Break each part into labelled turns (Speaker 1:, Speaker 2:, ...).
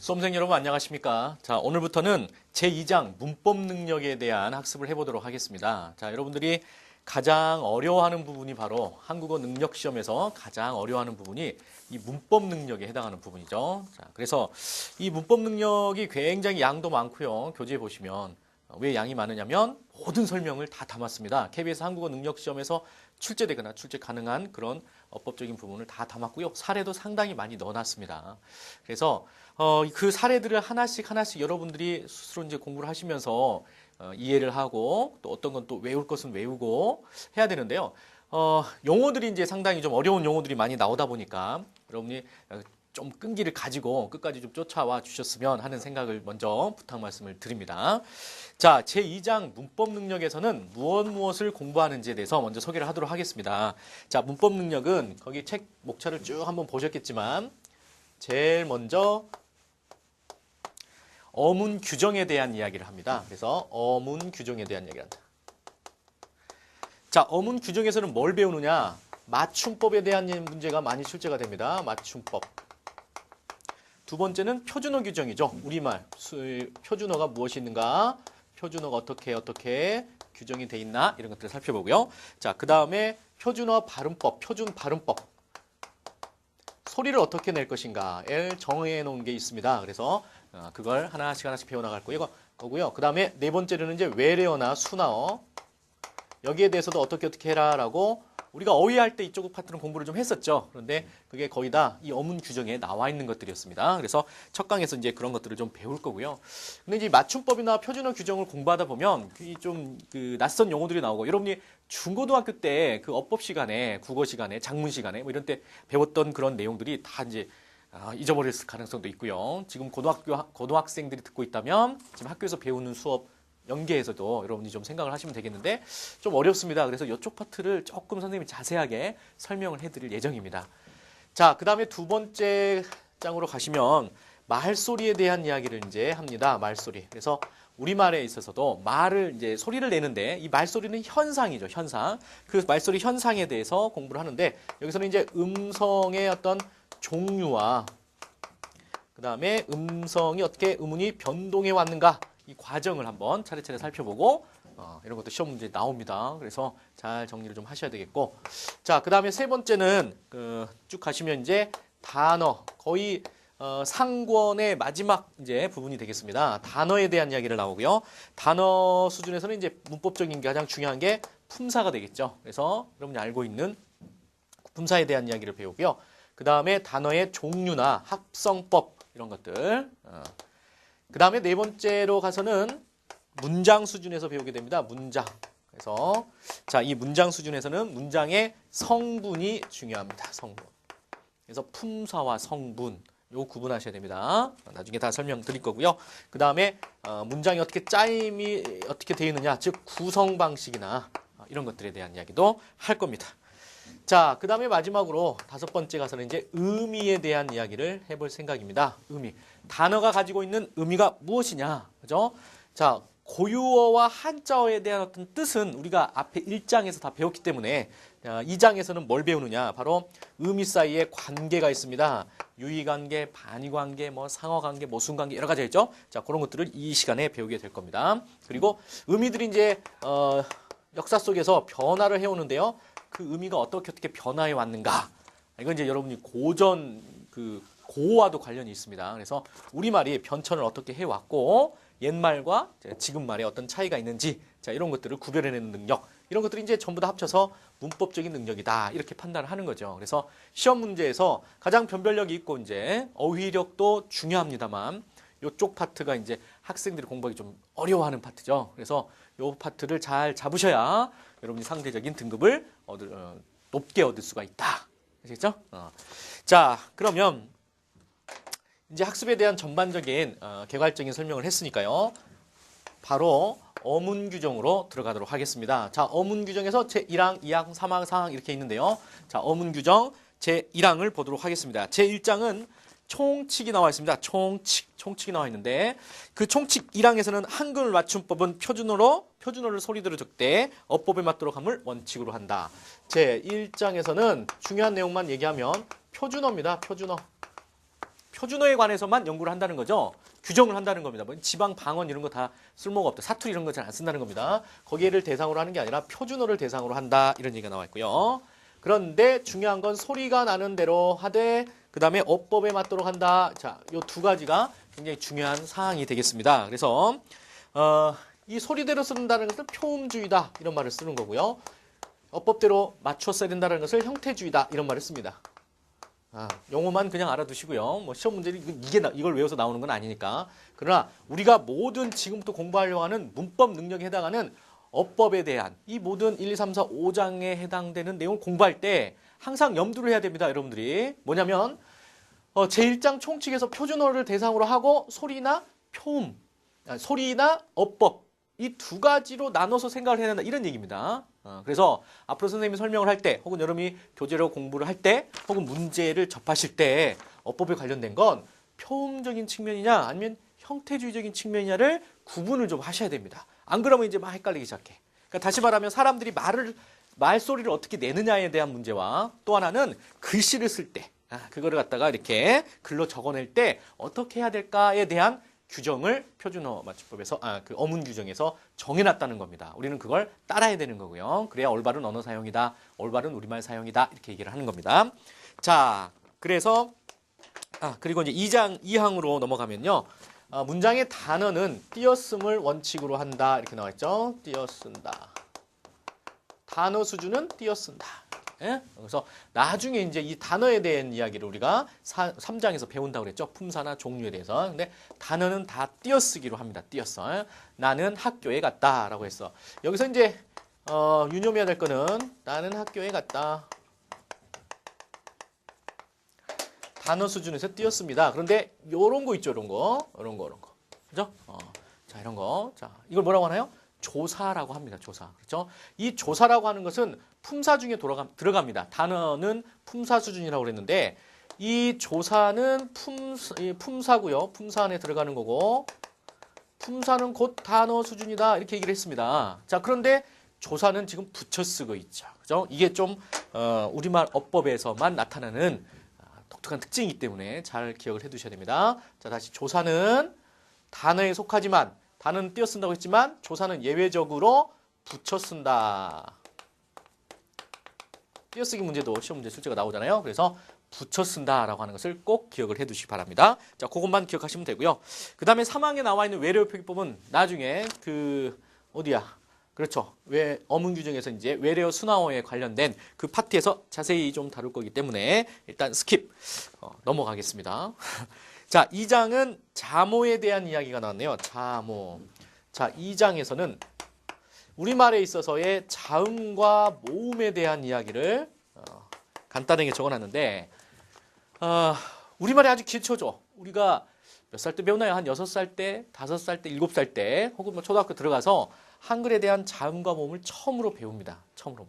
Speaker 1: 수험생 여러분 안녕하십니까? 자, 오늘부터는 제2장 문법 능력에 대한 학습을 해보도록 하겠습니다. 자, 여러분들이 가장 어려워하는 부분이 바로 한국어 능력 시험에서 가장 어려워하는 부분이 이 문법 능력에 해당하는 부분이죠. 자, 그래서 이 문법 능력이 굉장히 양도 많고요. 교재에 보시면 왜 양이 많으냐면 모든 설명을 다 담았습니다. KBS 한국어 능력 시험에서 출제되거나 출제 가능한 그런 어법적인 부분을 다 담았고요. 사례도 상당히 많이 넣어놨습니다. 그래서 그 사례들을 하나씩 여러분들이 스스로 이제 공부를 하시면서 이해를 하고 또 어떤 건 또 외울 것은 외우고 해야 되는데요. 용어들이 이제 상당히 좀 어려운 용어들이 많이 나오다 보니까 여러분이 좀 끈기를 가지고 끝까지 좀 쫓아와 주셨으면 하는 생각을 먼저 부탁 말씀을 드립니다. 자, 제2장 문법 능력에서는 무엇을 공부하는지에 대해서 먼저 소개를 하도록 하겠습니다. 자, 문법 능력은 거기 책 목차를 쭉 한번 보셨겠지만 제일 먼저 어문 규정에 대한 이야기를 합니다. 그래서 어문 규정에 대한 이야기를 한다. 자, 어문 규정에서는 뭘 배우느냐? 맞춤법에 대한 문제가 많이 출제가 됩니다. 맞춤법. 두 번째는 표준어 규정이죠. 우리말, 표준어가 무엇이 있는가? 표준어가 어떻게 규정이 돼 있나? 이런 것들을 살펴보고요. 자, 그 다음에 표준어 발음법, 표준 발음법. 소리를 어떻게 낼 것인가를 정해 놓은 게 있습니다. 그래서 그걸 하나씩 배워나갈 거고요. 그 다음에 네 번째로는 이제 외래어나 순화어. 여기에 대해서도 어떻게 해라라고 우리가 어휘할 때 이쪽 파트는 공부를 좀 했었죠. 그런데 그게 거의 다 이 어문 규정에 나와 있는 것들이었습니다. 그래서 첫 강에서 이제 그런 것들을 좀 배울 거고요. 근데 이제 맞춤법이나 표준어 규정을 공부하다 보면 좀 그 낯선 용어들이 나오고 여러분이 중고등학교 때 그 어법 시간에, 국어 시간에, 작문 시간에 뭐 이런 때 배웠던 그런 내용들이 다 이제 잊어버릴 가능성도 있고요. 지금 고등학생들이 듣고 있다면 지금 학교에서 배우는 수업 연계에서도 여러분이 좀 생각을 하시면 되겠는데 좀 어렵습니다. 그래서 이쪽 파트를 조금 선생님이 자세하게 설명을 해드릴 예정입니다. 자, 그 다음에 두 번째 장으로 가시면 말소리에 대한 이야기를 이제 합니다. 말소리. 그래서 우리말에 있어서도 말을 이제 소리를 내는데 이 말소리는 현상이죠. 현상. 그 말소리 현상에 대해서 공부를 하는데 여기서는 이제 음성의 어떤 종류와 그 다음에 음성이 어떻게 음운이 변동해 왔는가 이 과정을 한번 차례차례 살펴보고 이런 것도 시험 문제 나옵니다. 그래서 잘 정리를 좀 하셔야 되겠고, 자, 그 다음에 세 번째는 쭉 가시면 이제 단어 거의 상권의 마지막 이제 부분이 되겠습니다. 단어에 대한 이야기를 나오고요. 단어 수준에서는 이제 문법적인 게 가장 중요한 게 품사가 되겠죠. 그래서 여러분이 알고 있는 품사에 대한 이야기를 배우고요. 그 다음에 단어의 종류나 합성법 이런 것들. 그 다음에 네 번째로 가서는 문장 수준에서 배우게 됩니다. 문장. 그래서 자, 이 문장 수준에서는 문장의 성분이 중요합니다. 성분. 그래서 품사와 성분 요 구분하셔야 됩니다. 나중에 다 설명드릴 거고요. 그 다음에 문장이 어떻게 짜임이 어떻게 되어 있느냐, 즉 구성 방식이나 이런 것들에 대한 이야기도 할 겁니다. 자, 그 다음에 마지막으로 다섯 번째 가서는 이제 의미에 대한 이야기를 해볼 생각입니다. 의미. 단어가 가지고 있는 의미가 무엇이냐. 그죠? 자, 고유어와 한자어에 대한 어떤 뜻은 우리가 앞에 1장에서 다 배웠기 때문에 2장에서는 뭘 배우느냐. 바로 의미 사이에 관계가 있습니다. 유의관계, 반의관계, 뭐 상어관계, 모순관계 여러 가지 있죠. 자, 그런 것들을 이 시간에 배우게 될 겁니다. 그리고 의미들이 이제 역사 속에서 변화를 해오는데요. 그 의미가 어떻게 변화해 왔는가. 이건 이제 여러분이 고전 고어와도 관련이 있습니다. 그래서 우리말이 변천을 어떻게 해왔고 옛말과 지금 말에 어떤 차이가 있는지 자, 이런 것들을 구별해내는 능력 이런 것들이 이제 전부 다 합쳐서 문법적인 능력이다 이렇게 판단을 하는 거죠. 그래서 시험 문제에서 가장 변별력이 있고 이제 어휘력도 중요합니다만 이쪽 파트가 이제 학생들이 공부하기 좀 어려워하는 파트죠. 그래서 이 파트를 잘 잡으셔야 여러분이 상대적인 등급을 높게 얻을 수가 있다. 아시겠죠? 자, 그러면 이제 학습에 대한 전반적인 개괄적인 설명을 했으니까요. 바로 어문 규정으로 들어가도록 하겠습니다. 자, 어문 규정에서 제1항, 2항, 3항, 4항 이렇게 있는데요. 자, 어문 규정 제1항을 보도록 하겠습니다. 제1장은 총칙이 나와 있습니다. 총칙이 나와 있는데 그 총칙 1항에서는 한글 맞춤법은 표준어를 소리대로 적되 어법에 맞도록 함을 원칙으로 한다. 제1장에서는 중요한 내용만 얘기하면 표준어입니다. 표준어에 관해서만 연구를 한다는 거죠. 규정을 한다는 겁니다. 뭐 지방, 방언 이런 거 다 쓸모가 없다. 사투리 이런 거 잘 안 쓴다는 겁니다. 거기를 대상으로 하는 게 아니라 표준어를 대상으로 한다. 이런 얘기가 나와 있고요. 그런데 중요한 건 소리가 나는 대로 하되 그 다음에 어법에 맞도록 한다. 자, 요 두 가지가 굉장히 중요한 사항이 되겠습니다. 그래서 이 소리대로 쓴다는 것은 표음주의다. 이런 말을 쓰는 거고요. 어법대로 맞춰 써야 된다는 것을 형태주의다. 이런 말을 씁니다. 용어만 그냥 알아두시고요. 뭐 시험 문제는 이걸 외워서 나오는 건 아니니까. 그러나 우리가 모든 지금부터 공부하려고 하는 문법 능력에 해당하는 어법에 대한 이 모든 1, 2, 3, 4, 5장에 해당되는 내용을 공부할 때 항상 염두를 해야 됩니다. 여러분들이. 뭐냐면 제1장 총칙에서 표준어를 대상으로 하고 소리나 표음, 소리나 어법 이 두 가지로 나눠서 생각을 해야 된다. 이런 얘기입니다. 그래서 앞으로 선생님이 설명을 할 때 혹은 여러분이 교재로 공부를 할 때 혹은 문제를 접하실 때 어법에 관련된 건 표음적인 측면이냐 아니면 형태주의적인 측면이냐를 구분을 좀 하셔야 됩니다. 안 그러면 이제 막 헷갈리기 시작해. 그러니까 다시 말하면 사람들이 말소리를 어떻게 내느냐에 대한 문제와 또 하나는 글씨를 쓸 때 그거를 갖다가 이렇게 글로 적어낼 때 어떻게 해야 될까에 대한 규정을 표준어 맞춤법에서 그 어문 규정에서 정해놨다는 겁니다. 우리는 그걸 따라야 되는 거고요. 그래야 올바른 언어 사용이다, 올바른 우리말 사용이다 이렇게 얘기를 하는 겁니다. 자, 그래서 그리고 이제 2장 2항으로 넘어가면요, 문장의 단어는 띄어쓰을 원칙으로 한다 이렇게 나와 있죠. 띄어쓴다. 단어 수준은 띄어쓴다. 예? 그래서 나중에 이제 이 단어에 대한 이야기를 우리가 3장에서 배운다고 그랬죠. 품사나 종류에 대해서. 근데 단어는 다 띄어쓰기로 합니다. 띄어써. 나는 학교에 갔다라고 했어. 여기서 이제 유념해야 될 거는 나는 학교에 갔다. 단어 수준에서 띄었습니다. 그런데 요런 거 있죠. 이런 거. 그죠? 자, 이런 거. 자, 이걸 뭐라고 하나요? 조사라고 합니다. 조사. 그렇죠? 이 조사라고 하는 것은 품사 중에 들어갑니다. 단어는 품사 수준이라고 그랬는데 이 조사는 품사고요. 품사 안에 들어가는 거고 품사는 곧 단어 수준이다. 이렇게 얘기를 했습니다. 자, 그런데 조사는 지금 붙여 쓰고 있죠. 그죠? 이게 좀 우리말 어법에서만 나타나는 독특한 특징이기 때문에 잘 기억을 해 두셔야 됩니다. 자, 다시 조사는 단어에 속하지만 단어는 띄어 쓴다고 했지만 조사는 예외적으로 붙여 쓴다. 띄어쓰기 문제도 시험 문제 출제가 나오잖아요. 그래서 붙여 쓴다라고 하는 것을 꼭 기억을 해 두시기 바랍니다. 자, 그것만 기억하시면 되고요. 그 다음에 3항에 나와 있는 외래어 표기법은 나중에 그렇죠. 어문 규정에서 이제 외래어 순화어에 관련된 그 파트에서 자세히 좀 다룰 거기 때문에 일단 스킵 넘어가겠습니다. 자, 2장은 자모에 대한 이야기가 나왔네요. 자모. 자, 2장에서는 우리말에 있어서의 자음과 모음에 대한 이야기를 간단하게 적어놨는데 우리말이 아주 기초죠. 우리가 몇 살 때 배우나요? 한 6살 때, 5살 때, 7살 때 혹은 뭐 초등학교 들어가서 한글에 대한 자음과 모음을 처음으로 배웁니다. 처음으로.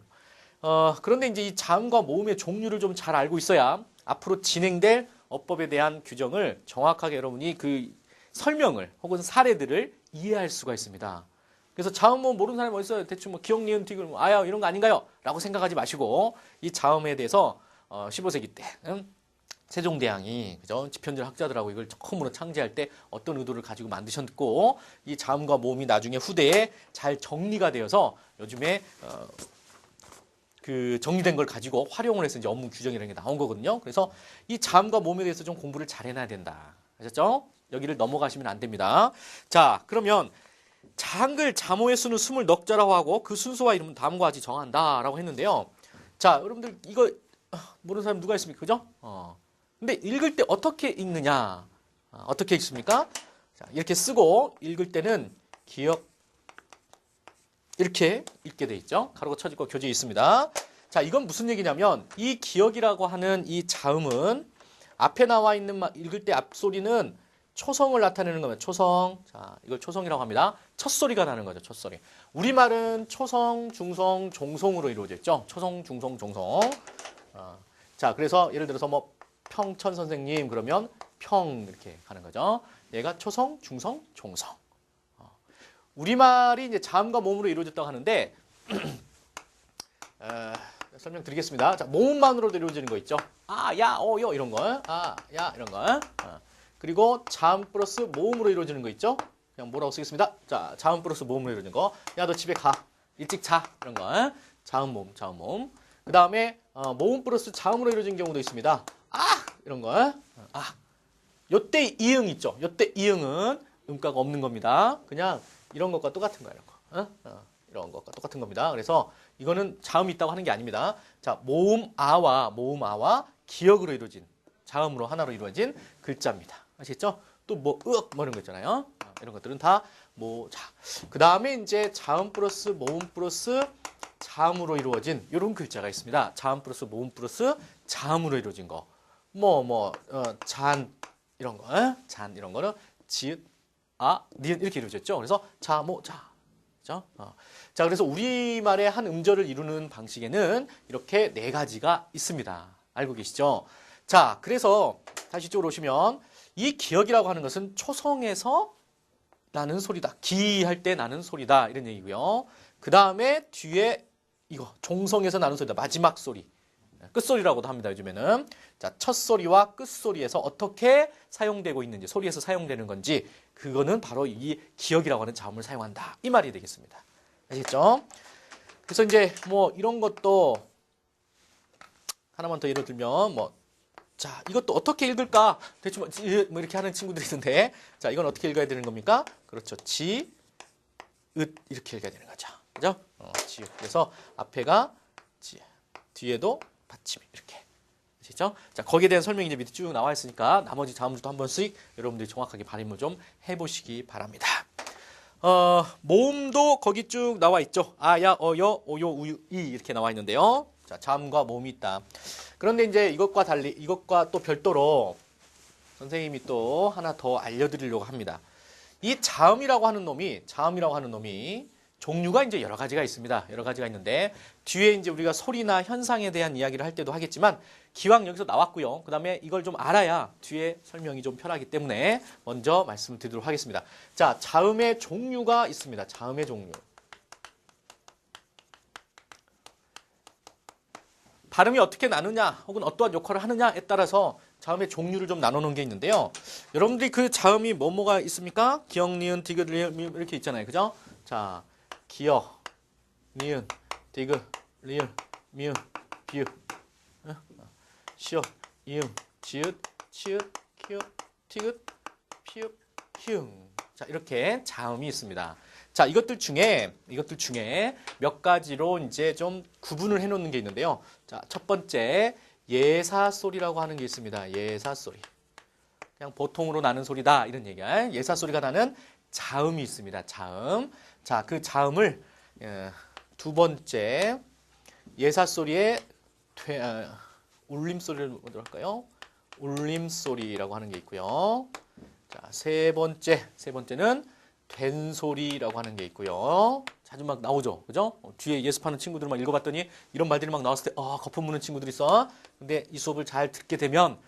Speaker 1: 그런데 이제 이 자음과 모음의 종류를 좀 잘 알고 있어야 앞으로 진행될 어법에 대한 규정을 정확하게 여러분이 그 설명을 혹은 사례들을 이해할 수가 있습니다. 그래서 자음 모음 모르는 사람이 어디 있어요? 대충 뭐 기억, 니은, 디귿, 아야 이런 거 아닌가요? 라고 생각하지 마시고 이 자음에 대해서 15세기 때 세종대왕이 그죠? 집현전 학자들하고 이걸 처음으로 창제할 때 어떤 의도를 가지고 만드셨고 이 자음과 모음이 나중에 후대에 잘 정리가 되어서 요즘에 그 정리된 걸 가지고 활용을 해서 이제 업무 규정이라는 게 나온 거거든요. 그래서 이 자음과 모음에 대해서 좀 공부를 잘 해놔야 된다. 아셨죠? 여기를 넘어가시면 안 됩니다. 자, 그러면 한글 자모의 수는 20넉자라고 하고 그 순서와 이름은 다음과 같이 정한다라고 했는데요. 자, 여러분들 이거 모르는 사람 누가 있습니까? 그죠? 근데 읽을 때 어떻게 읽느냐? 어떻게 읽습니까? 자, 이렇게 쓰고 읽을 때는 기억 이렇게 읽게 돼 있죠. 가로가 쳐지고 교재에 있습니다. 자, 이건 무슨 얘기냐면 이 기억이라고 하는 이 자음은 앞에 나와 있는 읽을 때 앞소리는 초성을 나타내는 겁니다. 초성. 자, 이걸 초성이라고 합니다. 첫 소리가 나는 거죠. 첫 소리. 우리말은 초성, 중성, 종성으로 이루어져 있죠. 초성, 중성, 종성. 자, 그래서 예를 들어서 뭐 평천 선생님 그러면 평 이렇게 가는 거죠. 얘가 초성, 중성, 종성. 우리말이 이제 자음과 모음으로 이루어졌다고 하는데 설명드리겠습니다. 자, 모음만으로도 이루어지는 거 있죠. 아, 야, 요 이런 거. 아, 야 이런 거. 그리고 자음 플러스 모음으로 이루어지는 거 있죠. 그냥 뭐라고 쓰겠습니다. 자, 자음 플러스 모음으로 이루어지는 거. 야, 너 집에 가. 일찍 자. 이런 거. 자음 모음, 자음 모음. 그 다음에 모음 플러스 자음으로 이루어진 경우도 있습니다. 아! 이런 거. 아. 요때 이응 있죠. 요때 이응은 음가가 없는 겁니다. 그냥 이런 것과 똑같은 거야. 이런 거. 이런 것과 똑같은 겁니다. 그래서 이거는 자음이 있다고 하는 게 아닙니다. 자, 모음 아와 기역으로 이루어진 자음으로 하나로 이루어진 글자입니다. 아시겠죠? 또 뭐 으악 뭐 이런 거 있잖아요. 이런 것들은 다 뭐 자. 그다음에 이제 자음 플러스 모음 플러스 자음으로 이루어진 이런 글자가 있습니다. 자음 플러스 모음 플러스 자음으로 이루어진 거. 잔 이런 거. 잔 이런 거는 지읒 니은 이렇게 이루어졌죠. 그래서 자. 그렇죠? 자, 그래서 우리말의 한 음절을 이루는 방식에는 이렇게 네 가지가 있습니다. 알고 계시죠? 자, 그래서 다시 이쪽으로 오시면 이 기역이라고 하는 것은 초성에서 나는 소리다. 기할 때 나는 소리다. 이런 얘기고요. 그 다음에 뒤에 이거 종성에서 나는 소리다. 마지막 소리. 끝소리라고도 합니다. 요즘에는. 자, 첫 소리와 끝 소리에서 어떻게 사용되고 있는지, 소리에서 사용되는 건지 그거는 바로 이 기역이라고 하는 자음을 사용한다. 이 말이 되겠습니다. 아시겠죠? 그래서 이제 뭐 이런 것도 하나만 더 예를 들면 자, 이것도 어떻게 읽을까? 대충 뭐 이렇게 하는 친구들이 있는데, 자, 이건 어떻게 읽어야 되는 겁니까? 그렇죠. 지, 읒 이렇게 읽어야 되는 거죠. 그죠? 지, 그래서 앞에가 지, 뒤에도 받침이 이렇게. 아시죠? 자, 거기에 대한 설명이 이제 밑에 쭉 나와 있으니까 나머지 자음들도 한 번씩 여러분들이 정확하게 발음을 좀 해보시기 바랍니다. 모음도 거기 쭉 나와 있죠. 아, 야, 여, 오요, 우유, 이 이렇게 나와 있는데요. 자, 자음과 모음이 있다. 그런데 이제 이것과 달리, 이것과 또 별도로 선생님이 또 하나 더 알려드리려고 합니다. 이 자음이라고 하는 놈이 종류가 이제 여러 가지가 있습니다. 여러 가지가 있는데 뒤에 이제 우리가 소리나 현상에 대한 이야기를 할 때도 하겠지만 기왕 여기서 나왔고요. 그 다음에 이걸 좀 알아야 뒤에 설명이 좀 편하기 때문에 먼저 말씀을 드리도록 하겠습니다. 자, 자음의 종류가 있습니다. 자음의 종류. 발음이 어떻게 나느냐 혹은 어떠한 역할을 하느냐에 따라서 자음의 종류를 좀 나눠놓은 게 있는데요. 여러분들이 그 자음이 뭐가 있습니까? 기역, 니은, 디귿, 리을, 미음 이렇게 있잖아요. 그죠? 자, 기역, 니은, 디귿, 리을, 미음, 비읍, 시옷, 이음, 지읒, 치읒, 키읔, 티귿, 피읍, 히읗. 자, 이렇게 자음이 있습니다. 자, 이것들 중에 몇 가지로 이제 좀 구분을 해놓는 게 있는데요. 자, 첫 번째 예사소리라고 하는 게 있습니다. 예사소리. 그냥 보통으로 나는 소리다 이런 얘기야. 예사소리가 나는 자음이 있습니다. 자음. 자, 그 자음을 두 번째 예사소리의 울림소리를 먼저 할까요? 울림소리라고 하는 게 있고요. 자, 세 번째는 된소리라고 하는 게 있고요. 자주 막 나오죠. 그죠? 뒤에 예습하는 친구들 막 읽어봤더니 이런 말들이 막 나왔을 때 거품 무는 친구들이 있어. 근데 이 수업을 잘 듣게 되면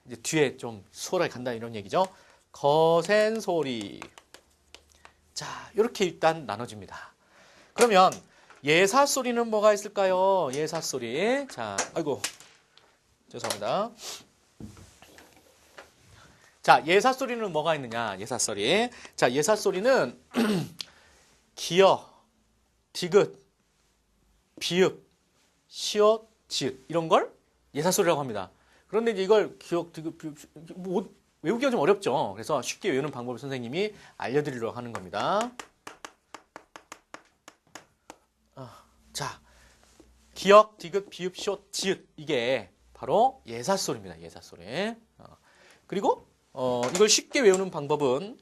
Speaker 1: 이제 뒤에 좀 수월하게 간다 이런 얘기죠. 거센소리. 자, 이렇게 일단 나눠집니다. 그러면 예사소리는 뭐가 있을까요? 예사소리. 자, 아이고 죄송합니다. 자, 예사소리는 뭐가 있느냐? 예사소리. 자, 예사소리는 기역, 디귿, 비읍, 시옷, 지읒 이런 걸 예사소리라고 합니다. 그런데 이제 이걸 기역, 디귿, 비읍, 외우기가 좀 어렵죠. 그래서 쉽게 외우는 방법을 선생님이 알려드리려고 하는 겁니다. 자, 기역, 디귿, 비읍, 시옷, 지읒 이게 바로 예사소리입니다. 예사소리. 그리고 이걸 쉽게 외우는 방법은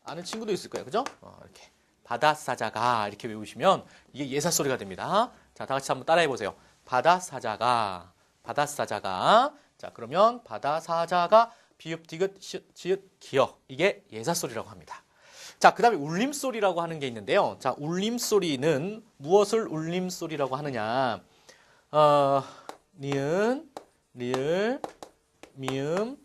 Speaker 1: 아는 친구도 있을 거예요. 그죠? 이렇게 바다사자가 이렇게 외우시면 이게 예사소리가 됩니다. 자, 다 같이 한번 따라해 보세요. 바다사자가. 자, 그러면 바다사자가 비읍, 디귿, 지읒, 기역 이게 예사소리라고 합니다. 자, 그 다음에 울림소리라고 하는 게 있는데요. 자, 울림소리는 무엇을 울림소리라고 하느냐. 니은, 리을, 미음,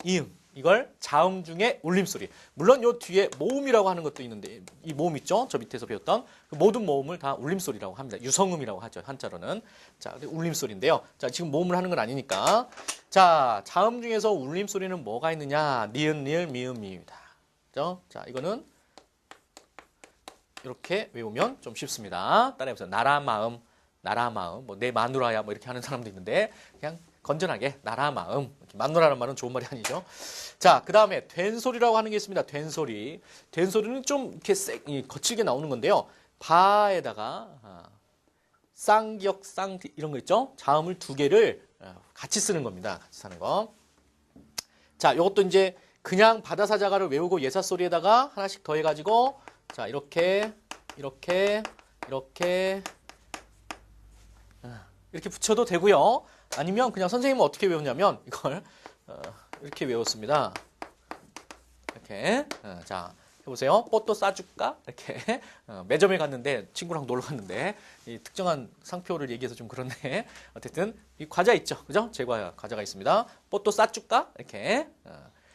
Speaker 1: 이음 이걸 자음 중에 울림소리. 물론 요 뒤에 모음이라고 하는 것도 있는데 이 모음 있죠? 저 밑에서 배웠던 그 모든 모음을 다 울림소리라고 합니다. 유성음이라고 하죠. 한자로는. 자, 울림소리인데요. 자, 지금 모음을 하는 건 아니니까. 자, 자음 중에서 울림소리는 뭐가 있느냐? 니은, 리을, 미음, 미입니다. 그죠? 자, 이거는 이렇게 외우면 좀 쉽습니다. 따라해보세요. 나라 마음, 나라 마음. 뭐 내 마누라야 뭐 이렇게 하는 사람도 있는데 그냥 건전하게 나라 마음. 마누라라는 말은 좋은 말이 아니죠. 자, 그 다음에 된소리라고 하는 게 있습니다. 된소리. 된소리는 좀 이렇게 거칠게 나오는 건데요. 바에다가 쌍기역, 쌍디 이런 거 있죠. 자음을 두 개를 같이 쓰는 겁니다. 같이 쓰는 거. 자, 이것도 이제 그냥 바다사자가를 외우고 예사소리에다가 하나씩 더해가지고 자, 이렇게 붙여도 되고요. 아니면 그냥 선생님은 어떻게 외우냐면 이걸 이렇게 외웠습니다. 이렇게 자 해보세요. 뽀또 싸줄까? 이렇게 매점에 갔는데 친구랑 놀러 갔는데 이 특정한 상표를 얘기해서 좀 그렇네. 어쨌든 이 과자 있죠, 그죠? 제과 과자가 있습니다. 뽀또 싸줄까? 이렇게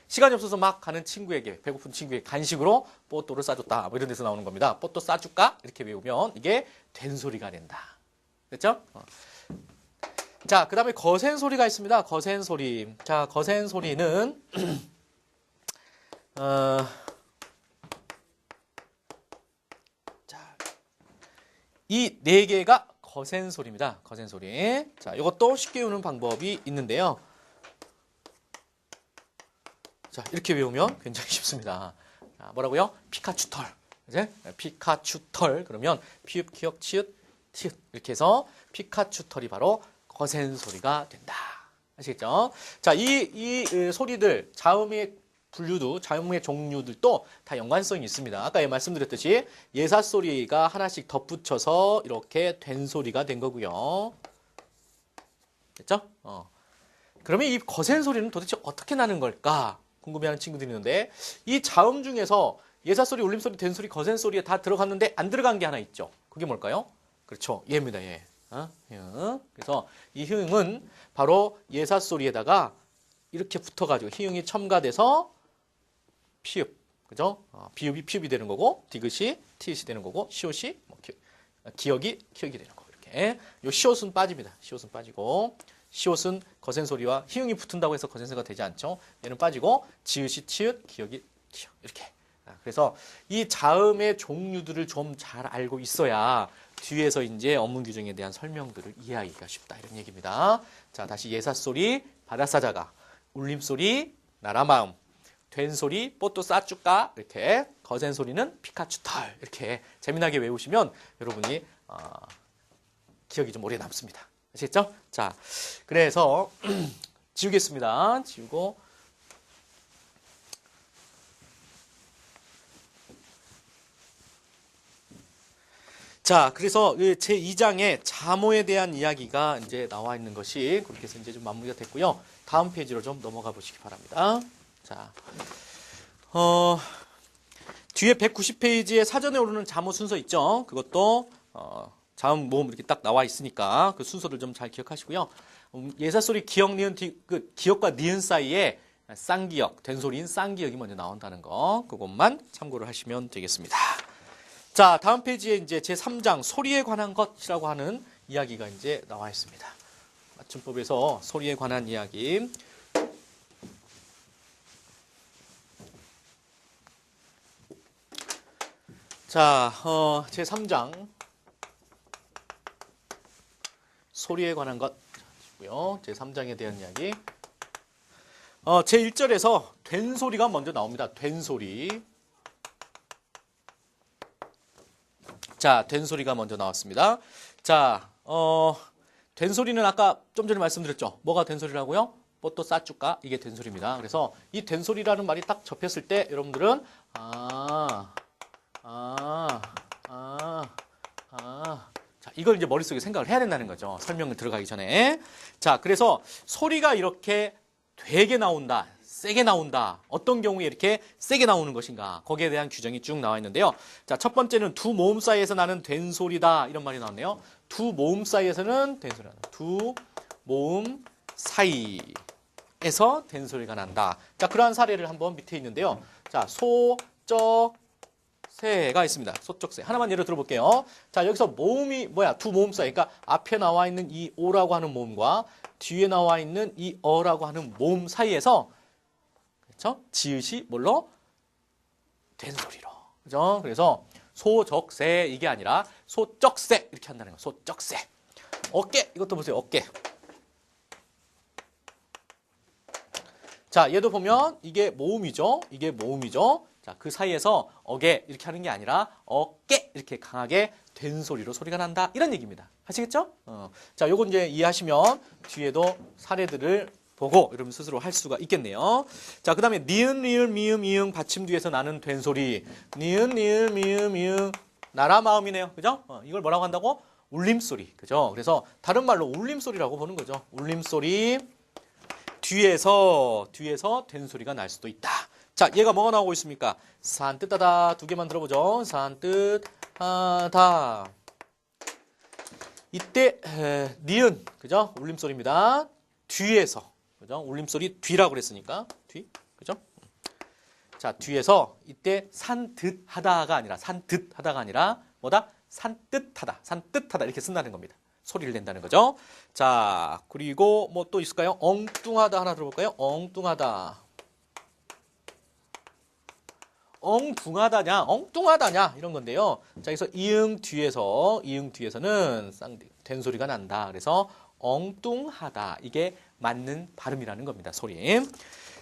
Speaker 1: 시간이 없어서 막 가는 친구에게 배고픈 친구에게 간식으로 뽀또를 싸줬다. 뭐 이런 데서 나오는 겁니다. 뽀또 싸줄까? 이렇게 외우면 이게 된소리가 된다. 됐죠? 자, 그 다음에 거센 소리가 있습니다. 거센 소리. 자, 거센 소리는 이 네 개가 거센 소리입니다. 거센 소리. 자, 이것도 쉽게 외우는 방법이 있는데요. 자, 이렇게 외우면 굉장히 쉽습니다. 자, 뭐라고요? 피카츄털. 이제 피카츄털. 그러면 피읍, 키역, 치읓, 티읕. 이렇게 해서 피카츄털이 바로 거센 소리가 된다. 아시겠죠? 자, 이 소리들, 자음의 분류도, 자음의 종류들도 다 연관성이 있습니다. 아까 말씀드렸듯이 예사 소리가 하나씩 덧붙여서 이렇게 된 소리가 된 거고요. 됐죠? 그러면 이 거센 소리는 도대체 어떻게 나는 걸까? 궁금해하는 친구들이 있는데 이 자음 중에서 예사 소리, 울림 소리, 된 소리, 거센 소리에 다 들어갔는데 안 들어간 게 하나 있죠. 그게 뭘까요? 그렇죠. 얘입니다. 얘. 그래서 이 히읗은 바로 예사 소리에다가 이렇게 붙어가지고 히읗이 첨가돼서 피읍, 그죠? 비읍이 피읍이 되는 거고 디귿이 티읕이 되는 거고 시옷이 뭐 기역이 키역이 되는 거고 이렇게. 요 시옷은 빠집니다. 시옷은 빠지고 시옷은 거센 소리와 히읗이 붙은다고 해서 거센 소리가 되지 않죠. 얘는 빠지고 지읒이 티읕, 기역이 키역 이렇게. 그래서 이 자음의 종류들을 좀 잘 알고 있어야 뒤에서 이제 어문 규정에 대한 설명들을 이해하기가 쉽다 이런 얘기입니다. 자, 다시 예사 소리, 바다사자가, 울림 소리, 나라마음, 된 소리, 뽀또 싸줄까 이렇게, 거센 소리는 피카츄털 이렇게 재미나게 외우시면 여러분이 기억이 좀 오래 남습니다. 아시겠죠? 자, 그래서 지우겠습니다. 지우고. 자, 그래서 제2장에 자모에 대한 이야기가 이제 나와 있는 것이 그렇게 해서 이제 좀 마무리가 됐고요. 다음 페이지로 좀 넘어가 보시기 바랍니다. 자, 뒤에 190페이지에 사전에 오르는 자모 순서 있죠? 그것도 자음 모음 이렇게 딱 나와 있으니까 그 순서를 좀 잘 기억하시고요. 예사소리 기역, 니은, 그 기역과 니은 사이에 쌍기역, 된 소리인 쌍기역이 먼저 나온다는 거, 그것만 참고를 하시면 되겠습니다. 자, 다음 페이지에 이제 제3장 소리에 관한 것이라고 하는 이야기가 이제 나와 있습니다. 맞춤법에서 소리에 관한 이야기. 자, 제3장 소리에 관한 것이고요. 제3장에 대한 이야기. 제1절에서 된 소리가 먼저 나옵니다. 된 소리. 자, 된 소리가 먼저 나왔습니다. 자, 된 소리는 아까 좀 전에 말씀드렸죠. 뭐가 된 소리라고요? 뽀또 싸줄까? 이게 된 소리입니다. 그래서 이 된 소리라는 말이 딱 접했을 때 여러분들은 자, 이걸 이제 머릿속에 생각을 해야 된다는 거죠. 설명을 들어가기 전에. 자, 그래서 소리가 이렇게 되게 나온다. 세게 나온다. 어떤 경우에 이렇게 세게 나오는 것인가. 거기에 대한 규정이 쭉 나와 있는데요. 자, 첫 번째는 두 모음 사이에서 나는 된 소리다. 이런 말이 나왔네요. 두 모음 사이에서는 된 소리다. 두 모음 사이. 에서 된소리가 난다. 자, 그러한 사례를 한번 밑에 있는데요. 자, 소쩍새가 있습니다. 소쩍새. 하나만 예로 들어볼게요. 자, 여기서 모음이 뭐야? 두 모음 사이. 그러니까 앞에 나와 있는 이 오라고 하는 모음과 뒤에 나와 있는 이 어라고 하는 모음 사이에서 그렇죠? 지읒이 뭘로? 된소리로. 그죠? 그래서 소적새 이게 아니라 소쩍새 이렇게 한다는 거예요. 소쩍새. 어깨 이것도 보세요. 어깨. 자, 얘도 보면 이게 모음이죠. 이게 모음이죠. 자, 그 사이에서 어게 이렇게 하는 게 아니라 어깨 이렇게 강하게 된소리로 소리가 난다. 이런 얘기입니다. 아시겠죠? 자, 요거 이제 이해하시면 뒤에도 사례들을 보고 여러분 스스로 할 수가 있겠네요. 자, 그 다음에 니은, 리을, 미음, 이응 받침 뒤에서 나는 된소리. 니은, 리을, 미음, 이응 나라 마음이네요. 그죠? 이걸 뭐라고 한다고? 울림소리. 그죠? 그래서 다른 말로 울림소리라고 보는 거죠. 울림소리. 뒤에서 된소리가 날 수도 있다. 자, 얘가 뭐가 나오고 있습니까? 산뜻하다. 두 개만 들어보죠. 산뜻하다. 이때 니은, 그죠? 울림소리입니다. 뒤에서, 그죠? 울림소리 뒤라고 그랬으니까 뒤, 그죠? 자, 뒤에서 이때 산뜻하다가 아니라 뭐다? 산뜻하다 이렇게 쓴다는 겁니다. 소리를 낸다는 거죠. 자, 그리고 뭐 또 있을까요? 엉뚱하다 하나 들어볼까요? 엉뚱하다냐? 이런 건데요. 자, 그래서 이응 뒤에서는 된소리가 난다. 그래서 엉뚱하다. 이게 맞는 발음이라는 겁니다. 소리.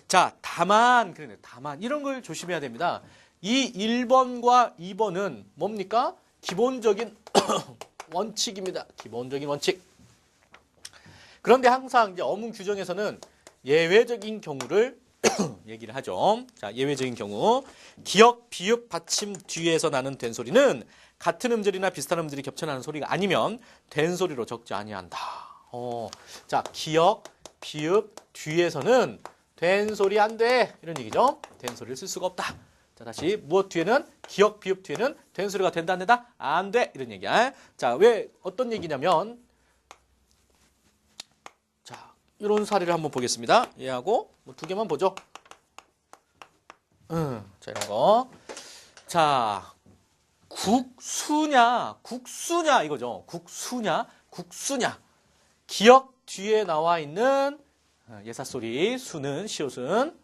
Speaker 1: 자, 다만 이런 걸 조심해야 됩니다. 이 1번과 2번은 뭡니까? 기본적인 원칙입니다. 기본적인 원칙. 그런데 항상 이제 어문 규정에서는 예외적인 경우를 얘기를 하죠. 자, 예외적인 경우. 기역, 비읍, 받침 뒤에서 나는 된소리는 같은 음절이나 비슷한 음절이 겹쳐 나는 소리가 아니면 된소리로 적지 아니한다. 자, 기역, 비읍 뒤에서는 된소리 안 돼. 이런 얘기죠. 된소리를 쓸 수가 없다. 자, 다시 무엇 뒤에는 기역, 비읍 뒤에는 된소리가 된다 안 된다? 안 돼. 이런 얘기야. 자, 왜 어떤 얘기냐면 자, 이런 사례를 한번 보겠습니다. 얘하고 뭐 두 개만 보죠. 자, 이런 거. 자, 국수냐 이거죠. 국수냐. 기역 뒤에 나와 있는 예사소리 수는 시옷은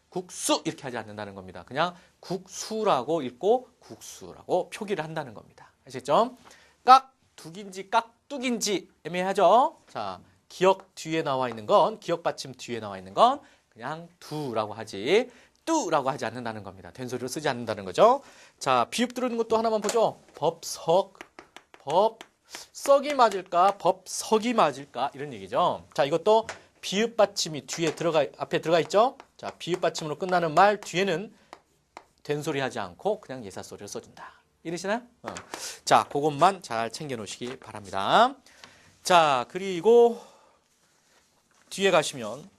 Speaker 1: 국수 이렇게 하지 않는다는 겁니다. 그냥 국수라고 읽고 국수라고 표기를 한다는 겁니다. 아시겠죠? 깍두기인지 깍둑인지 애매하죠? 자, 기역 뒤에 나와 있는 건, 기역 받침 뒤에 나와 있는 건 그냥 두라고 하지 뚜라고 하지 않는다는 겁니다. 된소리로 쓰지 않는다는 거죠. 자, 비읍 들어있는 것도 하나만 보죠. 법석이 맞을까? 법석이 맞을까? 이런 얘기죠. 자, 이것도 비읍 받침이 앞에 들어가 있죠? 자, 비읍 받침으로 끝나는 말 뒤에는 된소리 하지 않고 그냥 예사소리를 써준다. 이러시나요? 자, 그것만 잘 챙겨 놓으시기 바랍니다. 자, 그리고 뒤에 가시면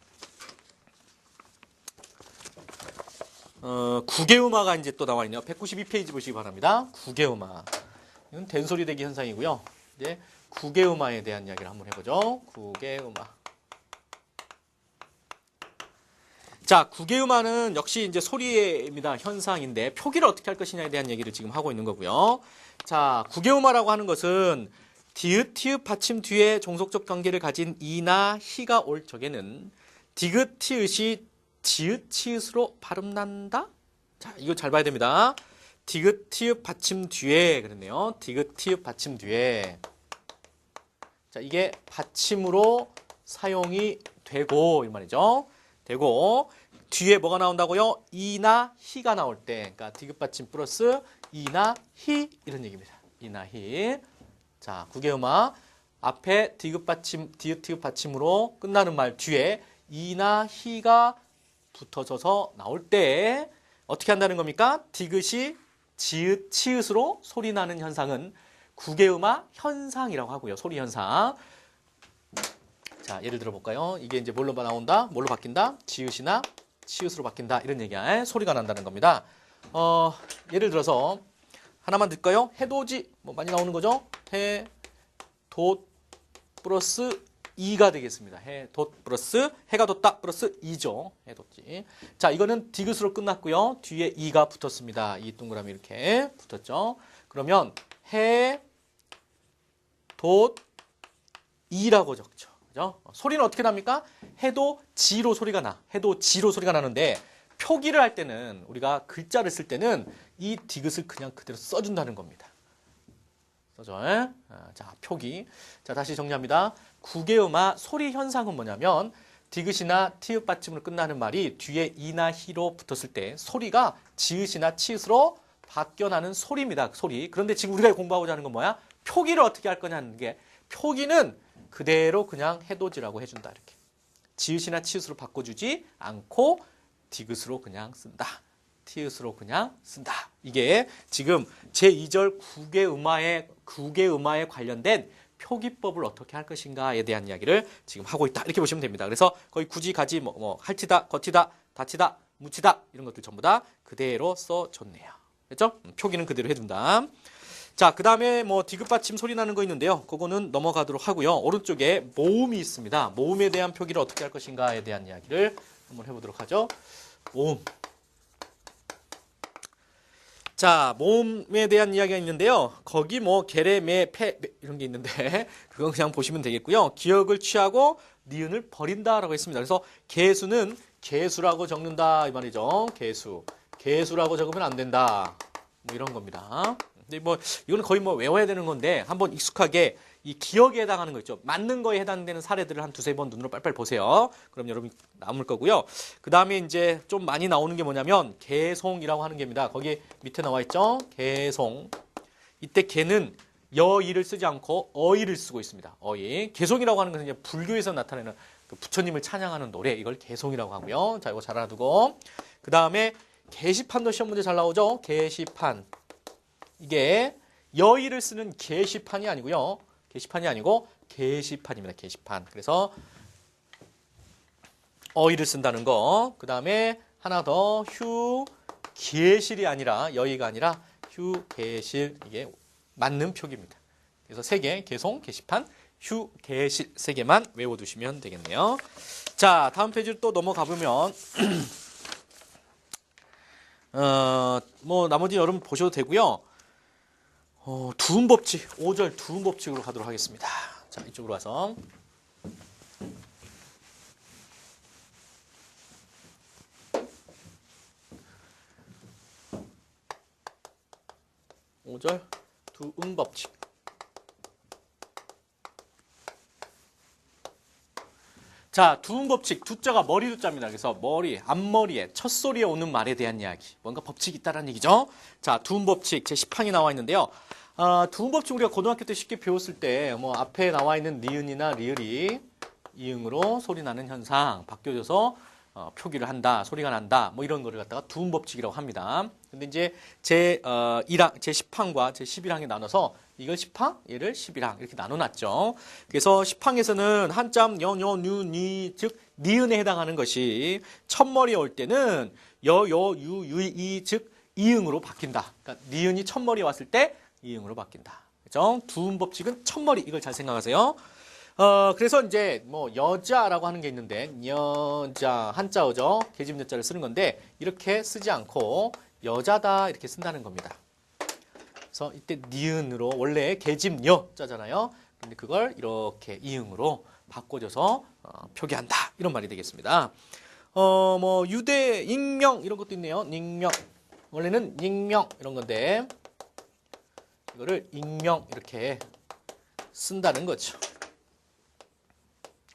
Speaker 1: 구개음화가 이제 또 나와 있네요. 192페이지 보시기 바랍니다. 구개음화. 이건 된소리 대기 현상이고요. 이제 구개음화에 대한 이야기를 한번 해보죠. 구개음화. 자, 구개음화는 역시 이제 소리입니다. 현상인데 표기를 어떻게 할 것이냐에 대한 얘기를 지금 하고 있는 거고요. 자, 구개음화라고 하는 것은 디귿, 티읕, 받침 뒤에 종속적 관계를 가진 이나 희가 올 적에는 디귿, 티읕이 지읒, 치읒으로 발음난다? 자, 이거 잘 봐야 됩니다. 디귿, 티읕, 받침 뒤에 그랬네요. 디귿, 티읕, 받침 뒤에. 자, 이게 받침으로 사용이 되고 이 말이죠. 되고 뒤에 뭐가 나온다고요? 이나 희가 나올 때, 그러니까 디귿 받침 플러스 이나 희 이런 얘기입니다. 이나 희. 자, 구개음화 앞에 디귿 받침, 디귿 티귿 받침으로 끝나는 말 뒤에 이나 희가 붙어져서 나올 때 어떻게 한다는 겁니까? 디귿이 지읒, 치읒으로 소리 나는 현상은 구개음화 현상이라고 하고요. 소리 현상. 자, 예를 들어 볼까요? 이게 이제 뭘로 나온다? 뭘로 바뀐다? 지읒이나 치읒으로 바뀐다. 이런 얘기야. 소리가 난다는 겁니다. 예를 들어서 하나만 들까요? 해돋이 뭐 많이 나오는 거죠? 해돋 플러스 이가 되겠습니다. 해돋 플러스 해가 돋다 플러스 이죠. 해돋지. 자, 이거는 디귿으로 끝났고요. 뒤에 이가 붙었습니다. 이 동그라미 이렇게 붙었죠. 그러면 해돋 이라고 적죠. 그죠? 소리는 어떻게 납니까? 해도 지로 소리가 나. 해도 지로 소리가 나는데 표기를 할 때는 우리가 글자를 쓸 때는 이 디귿을 그냥 그대로 써준다는 겁니다. 써줘. 자, 표기. 자, 다시 정리합니다. 국외음화 소리 현상은 뭐냐면 디귿이나 티읕 받침으로 끝나는 말이 뒤에 이나 히로 붙었을 때 소리가 지읒이나 치읓으로 바뀌어나는 소리입니다. 소리. 그런데 지금 우리가 공부하고자 하는 건 뭐야? 표기를 어떻게 할 거냐는 게 표기는 그대로 그냥 해돋이라고 해준다. 이렇게. 지읒이나 치읓으로 바꿔주지 않고 디귿으로 그냥 쓴다. 티읕으로 그냥 쓴다. 이게 지금 제2절 국외음화에 관련된 표기법을 어떻게 할 것인가에 대한 이야기를 지금 하고 있다. 이렇게 보시면 됩니다. 그래서 거의 굳이 가지 할티다, 거티다, 다치다, 묻히다 이런 것들 전부 다 그대로 써줬네요. 됐죠? 표기는 그대로 해둔다. 자, 그 다음에 디귿 받침 소리 나는 거 있는데요. 그거는 넘어가도록 하고요. 오른쪽에 모음이 있습니다. 모음에 대한 표기를 어떻게 할 것인가에 대한 이야기를 한번 해보도록 하죠. 모음. 자, 모음에 대한 이야기가 있는데요. 거기 게레, 매, 패 이런 게 있는데 그건 그냥 보시면 되겠고요. 기억을 취하고 니은을 버린다라고 했습니다. 그래서 개수는 개수라고 적는다 이 말이죠. 개수라고 적으면 안 된다. 이런 겁니다. 근데 이거는 거의 외워야 되는 건데 한번 익숙하게 이 기억에 해당하는 거 있죠. 맞는 거에 해당되는 사례들을 한 두세 번 눈으로 빨빨 보세요. 그럼 여러분 남을 거고요. 그 다음에 이제 좀 많이 나오는 게 뭐냐면 개송이라고 하는 게입니다. 거기 밑에 나와 있죠. 개송. 이때 개는 여이를 쓰지 않고 어이를 쓰고 있습니다. 어이. 개송이라고 하는 것은 이제 불교에서 나타내는 그 부처님을 찬양하는 노래. 이걸 개송이라고 하고요. 자, 이거 잘 알아두고. 그 다음에 게시판도 시험 문제 잘 나오죠. 게시판. 이게 여의를 쓰는 게시판이 아니고요. 게시판이 아니고 게시판입니다. 게시판. 그래서 어의를 쓴다는 거. 그 다음에 하나 더 휴게실이 아니라 여의가 아니라 휴게실. 이게 맞는 표기입니다. 그래서 세 개, 개송, 게시판, 휴게실 세 개만 외워두시면 되겠네요. 자, 다음 페이지로 또 넘어가 보면 나머지 여러분 보셔도 되고요. 두음 법칙, 5절 두음 법칙으로 가도록 하겠습니다. 자, 이쪽으로 와서. 오절 두음 법칙. 자, 두음 법칙, 두자가 머리 두자입니다. 그래서 머리, 앞머리에, 첫소리에 오는 말에 대한 이야기. 뭔가 법칙이 있다는 얘기죠. 자, 두음 법칙 제10항이 나와 있는데요. 두음 법칙 우리가 고등학교 때 쉽게 배웠을 때 앞에 나와 있는 니은이나 리을이 이응으로 소리 나는 현상 바뀌어져서 표기를 한다, 소리가 난다, 이런 거를 갖다가 두음 법칙이라고 합니다. 근데 이제 제10항과 제11항에 나눠서 이걸 10항, 얘를 11항 이렇게 나눠놨죠. 그래서 10항에서는 한자 니, 즉 니은에 해당하는 것이 첫머리에 올 때는 이, 즉 이응으로 바뀐다. 그러니까 니은이 첫머리에 왔을 때 이응으로 바뀐다. 그죠? 두음 법칙은 첫머리, 이걸 잘 생각하세요. 그래서 이제 여자라고 하는 게 있는데 여자 한자어죠. 계집 여자를 쓰는 건데 이렇게 쓰지 않고 여자다 이렇게 쓴다는 겁니다. 그래서 이때 니은으로 원래 계집 여자잖아요. 근데 그걸 이렇게 이응으로 바꿔줘서 표기한다 이런 말이 되겠습니다. 유대 익명 이런 것도 있네요. 익명 원래는 익명 이런 건데 이거를 익명 이렇게 쓴다는 거죠.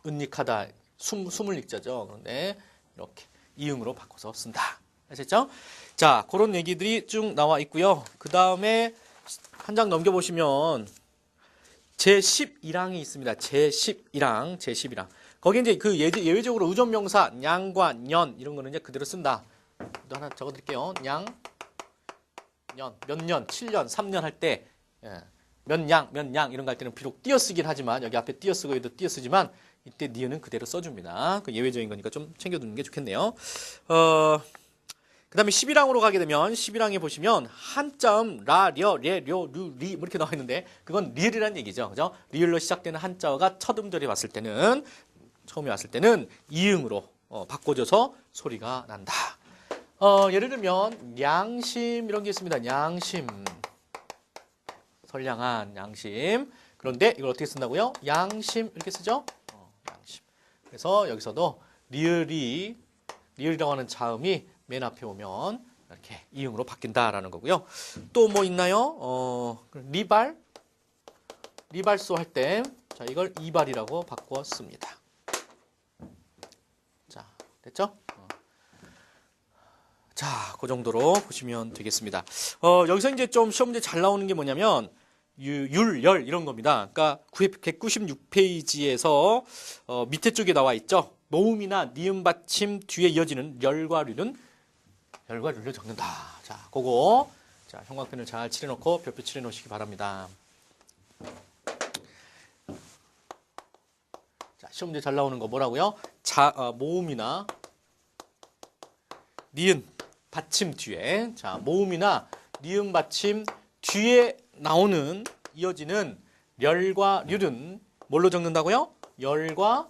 Speaker 1: 은닉하다, 숨을 읽자죠. 그런데 이렇게 이응으로 바꿔서 쓴다. 아셨죠? 자, 그런 얘기들이 쭉 나와 있고요. 그 다음에 한 장 넘겨보시면 제11항이 있습니다. 제11항. 거기 이제 그 예외적으로 의존명사 냥과 년 이런 거는 이제 그대로 쓴다. 또 하나 적어드릴게요. 냥, 년, 몇 년, 7년, 3년 할 때 몇 냥 이런 거 할 때는 비록 띄어쓰긴 하지만 여기 앞에 띄어쓰고 해도 띄어쓰지만 이때 니은은 그대로 써줍니다. 그 예외적인 거니까 좀 챙겨두는 게 좋겠네요. 그 다음에 11항으로 가게 되면 11항에 보시면 한자음 라, 려, 레, 료, 루, 리 뭐 이렇게 나와 있는데 그건 리을이라는 얘기죠. 그죠? 리을로 시작되는 한자어가 첫 음절에 왔을 때는 처음에 왔을 때는 이응으로 바꿔줘서 소리가 난다. 예를 들면 양심 이런 게 있습니다. 양심. 선량한 양심. 그런데 이걸 어떻게 쓴다고요? 양심 이렇게 쓰죠? 양심. 그래서 여기서도 리을이라고 하는 자음이 맨 앞에 오면 이렇게 이응으로 바뀐다라는 거고요. 또 뭐 있나요? 리발소 할 때 자, 이걸 이발이라고 바꿨습니다. 자, 됐죠? 자, 그 정도로 보시면 되겠습니다. 여기서 이제 좀 시험 문제 잘 나오는 게 뭐냐면 율, 열 이런 겁니다. 그러니까 196페이지에서 밑에 쪽에 나와 있죠. 모음이나 니은 받침 뒤에 이어지는 열과 류를 적는다. 자, 그거 자, 형광펜을 잘 칠해놓고 별표 칠해놓으시기 바랍니다. 자, 시험 문제 잘 나오는 거 뭐라고요? 모음이나 니은 받침 뒤에 자, 모음이나 니은 받침 뒤에 나오는 이어지는 렬과 률은 뭘로 적는다고요? 열과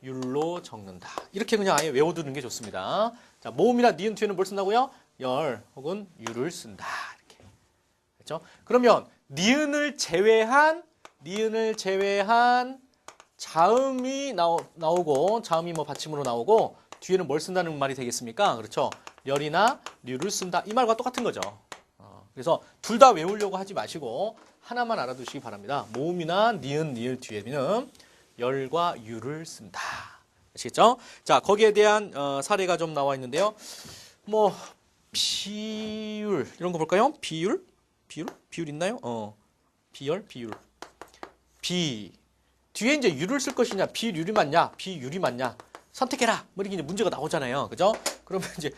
Speaker 1: 율로 적는다. 이렇게 그냥 아예 외워두는 게 좋습니다. 자, 모음이나 니은 뒤에는 뭘 쓴다고요? 열 혹은 율을 쓴다. 이렇게. 그렇죠? 그러면 니은을 제외한 자음이 나오고 자음이 뭐 받침으로 나오고 뒤에는 뭘 쓴다는 말이 되겠습니까? 그렇죠? 열이나 률을 쓴다. 이 말과 똑같은 거죠. 그래서 둘 다 외우려고 하지 마시고 하나만 알아두시기 바랍니다. 모음이나 니은, 니을 뒤에는 열과 율을 쓴다. 아시겠죠? 자, 거기에 대한 사례가 좀 나와 있는데요. 뭐 비율 이런 거 볼까요? 비율 있나요? 비율. 비 뒤에 이제 율을 쓸 것이냐, 비율이 맞냐, 비율이 맞냐 선택해라. 뭐 이렇게 이제 문제가 나오잖아요. 그죠? 그러면 이제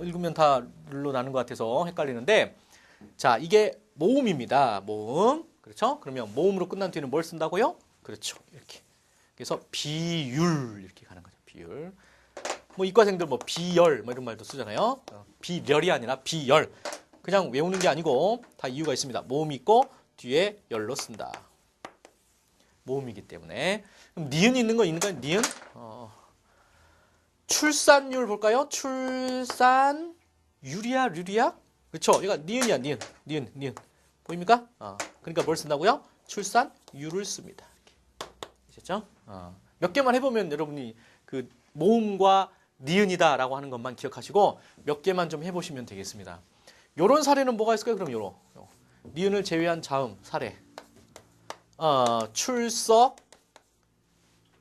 Speaker 1: 읽으면 다 룰로 나는 것 같아서 헷갈리는데, 자, 이게 모음입니다. 모음. 그렇죠? 그러면 모음으로 끝난 뒤에는 뭘 쓴다고요? 그렇죠. 이렇게. 그래서 비율 이렇게 가는 거죠. 비율. 뭐 이과생들 뭐 비열 뭐 이런 말도 쓰잖아요. 비열이 아니라 비열. 그냥 외우는 게 아니고 다 이유가 있습니다. 모음이 있고 뒤에 열로 쓴다. 모음이기 때문에. 그럼 니은 있는 거 있는가요? 니은? 출산율 볼까요? 출산율이야, 률이야? 그렇죠? 얘가 니은이야, 니은. 보입니까? 그러니까 뭘 쓴다고요? 출산율을 씁니다. 아셨죠? 몇 개만 해보면 여러분이 그 모음과 니은이다라고 하는 것만 기억하시고 몇 개만 좀 해보시면 되겠습니다. 요런 사례는 뭐가 있을까요? 그럼 요런 니은을 제외한 자음 사례. 출석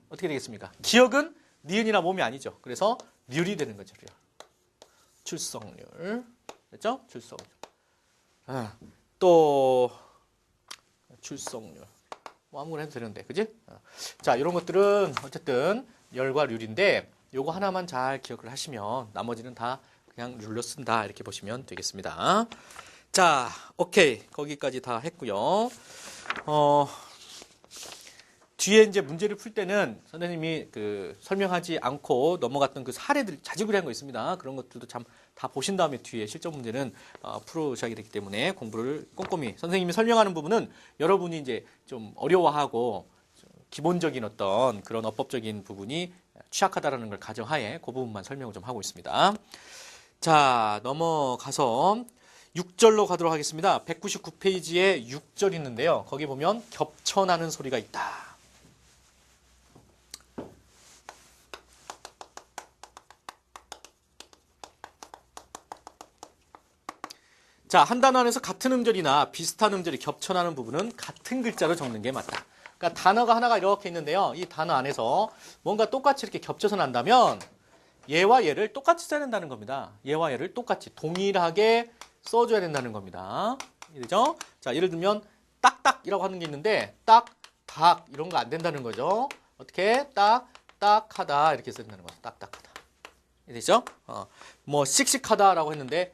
Speaker 1: 어떻게 되겠습니까? 기억은 니은이나 모음이 아니죠. 그래서 률이 되는 거죠. 출석률. 됐죠? 출석률. 또 출석률. 뭐 아무거나 해도 되는데. 그지? 자, 이런 것들은 어쨌든 열과 률인데 요거 하나만 잘 기억을 하시면 나머지는 다 그냥 률로 쓴다. 이렇게 보시면 되겠습니다. 자, 오케이. 거기까지 다 했고요. 뒤에 이제 문제를 풀 때는 선생님이 설명하지 않고 넘어갔던 그 사례들 자지구레한 거 있습니다. 그런 것들도 참 다 보신 다음에 뒤에 실전 문제는 풀으셔야 되기 때문에 공부를 꼼꼼히 선생님이 설명하는 부분은 여러분이 이제 좀 어려워하고 좀 기본적인 어떤 그런 어법적인 부분이 취약하다라는 걸 가정하에 그 부분만 설명을 좀 하고 있습니다. 자, 넘어가서 6절로 가도록 하겠습니다. 199페이지에 6절 있는데요. 거기 보면 겹쳐나는 소리가 있다. 자, 한 단어 안에서 같은 음절이나 비슷한 음절이 겹쳐나는 부분은 같은 글자로 적는 게 맞다. 그러니까 단어가 하나가 이렇게 있는데요. 이 단어 안에서 뭔가 똑같이 이렇게 겹쳐서 난다면 얘와 얘를 똑같이 써야 된다는 겁니다. 얘와 얘를 똑같이 동일하게 써줘야 된다는 겁니다. 이해되죠? 자, 예를 들면 딱딱이라고 하는 게 있는데 딱, 닭 이런 거 안 된다는 거죠. 어떻게? 딱, 딱하다 이렇게 써야 된다는 거죠. 딱딱하다. 이해되죠? 뭐 씩씩하다라고 했는데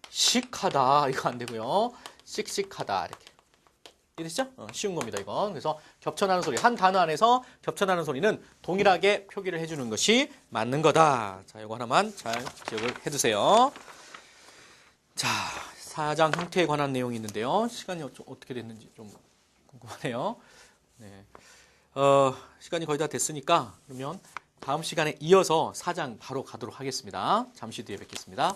Speaker 1: 씩하다 이거 안 되고요. 씩씩하다 이렇게. 이해되시죠? 쉬운 겁니다, 이건. 그래서 겹쳐나는 소리, 한 단어 안에서 겹쳐나는 소리는 동일하게 표기를 해주는 것이 맞는 거다. 자, 이거 하나만 잘 기억을 해두세요. 자, 사장 형태에 관한 내용이 있는데요. 시간이 좀 어떻게 됐는지 좀 궁금하네요. 네. 시간이 거의 다 됐으니까 그러면 다음 시간에 이어서 4장 바로 가도록 하겠습니다. 잠시 뒤에 뵙겠습니다.